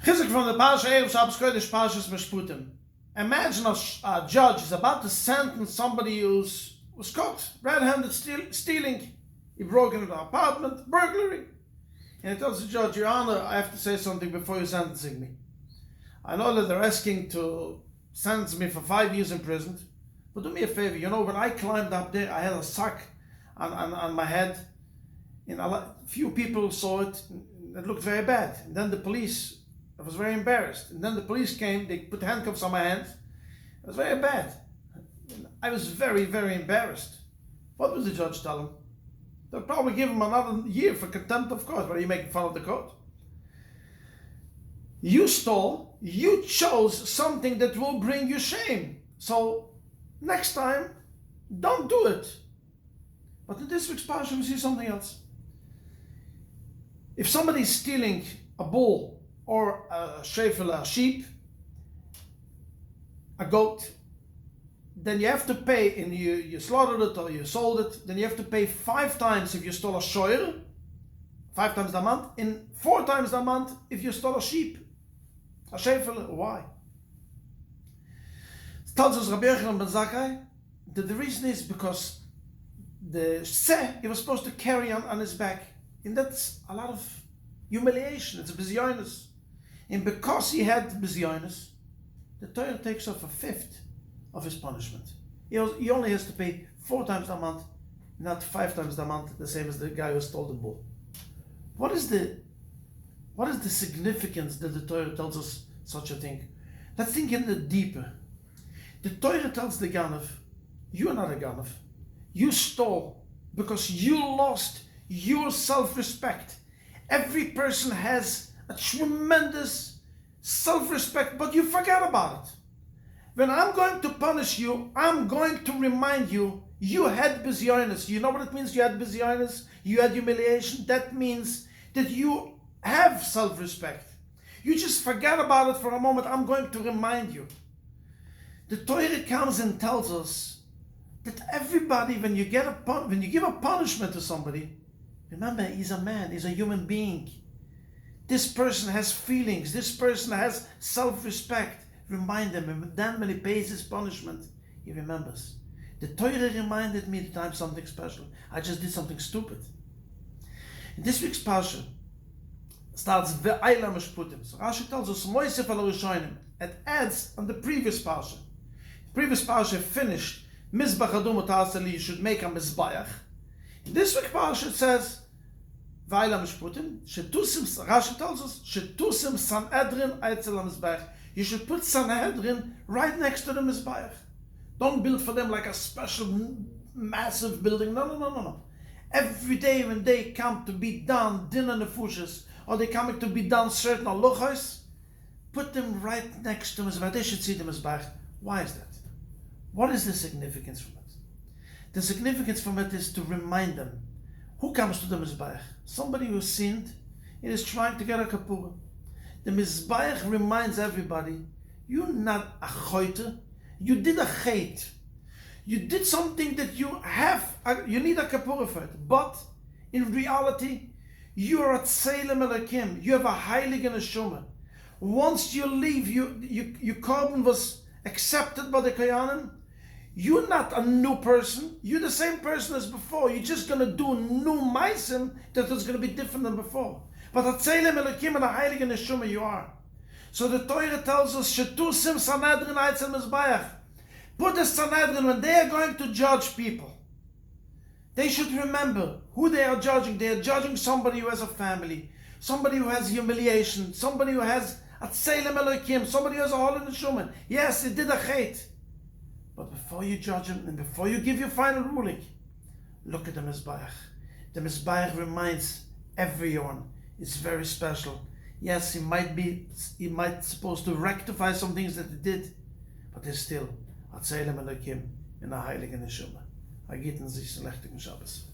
Chizuk from the Parsha, Erev Shabbos Kodesh, Parshas Mishputim. Imagine a judge is about to sentence somebody who was caught red-handed stealing. He broke into an apartment, burglary. And he tells the judge, Your Honor, I have to say something before you're sentencing me. I know that they're asking to sentence me for 5 years in prison, but do me a favor. You know, when I climbed up there, I had a sack on my head. And few people saw it. It looked very bad. And then the police, I was very embarrassed. And then the police came, they put handcuffs on my hands. It was very bad. I was very, very embarrassed. What would the judge tell him? They'll probably give him another year for contempt of court. But are you making fun of the court? You stole, you chose something that will bring you shame. So next time, don't do it. But in this week's Parsha, we see something else. If somebody's stealing a bull or a shefel, a sheep, a goat, then you have to pay, and you slaughtered it or you sold it, then you have to pay 5 times if you stole a shoyer, 5 times the amount, and 4 times the amount if you stole a sheep, a shefel. Why? It tells us Rabbi Yochanan ben Zakkai that the reason is because the seh he was supposed to carry on his back, and that's a lot of humiliation. It's a bizyonis, and because he had bizyonis, the Torah takes off 1/5 of his punishment. He only has to pay 4 times the amount, not 5 times the amount, the same as the guy who stole the bull. What is the significance that the Torah tells us such a thing? Let's think in the deeper. The Torah tells the Ganav, you are not a Ganav. You stole because you lost your self-respect. Every person has a tremendous self-respect, but you forgot about it. When I'm going to punish you, I'm going to remind you, you had bizyonis. You know what it means? You had bizyonis, you had humiliation. That means that you have self-respect. You just forgot about it for a moment. I'm going to remind you. The Torah comes and tells us that everybody, when you give a punishment to somebody, remember, he's a man, he's a human being. This person has feelings, this person has self-respect. Remind him, and then when he pays his punishment, he remembers. The Torah reminded me that I'm something special. I just did something stupid. In this week's Parsha starts Ve'ayla Mishputim. So Rashi tells us, Moisef al Rishonim. It adds on the previous Parsha. The previous Parsha finished, Mizbach Adum U'Ta'aseli, you should make a Mizbayach. In this week's Parsha it says, Ve'ayla Mishputim, Rashi tells us, Shetusim Sanhedrin Eitzel HaMizbayach. You should put Sanhedrin right next to the Mizbayach. Don't build for them like a special, massive building. No. Every day when they come to be done, din and nefushes, or they coming to be done certain halachos, put them right next to Mizbayach. They should see the Mizbayach. Why is that? What is the significance from it? The significance from it is to remind them. Who comes to the Mizbayach? Somebody who sinned and is trying to get a kapura. The Mizbayach reminds everybody, you're not a choite, you did a chait. You did something that you need a kapura for it. But in reality, you are at Tselem Elokim. You have a heilige neshama. Once you leave, your carbon was accepted by the Koyanim. You're not a new person. You're the same person as before. You're just going to do new maisim that is going to be different than before. But at Tselem Elokim and a heilige neshama you are. So the Torah tells us, Shetusim Sanhedrin Eitzel Mizbayach. Put the Sanhedrin, when they are going to judge people, they should remember who they are judging. They are judging somebody who has a family, somebody who has humiliation, somebody who has a Tselem Elokim, somebody who has a hole in the shuman. Yes, he did a chait. But before you judge him and before you give your final ruling, look at the Mizbayach. The Mizbayach reminds everyone it's very special. Yes, he might supposed to rectify some things that he did, but there's still a Tselem Elokim in a heilige neshama. Agiten sich selechtigen Shabbos.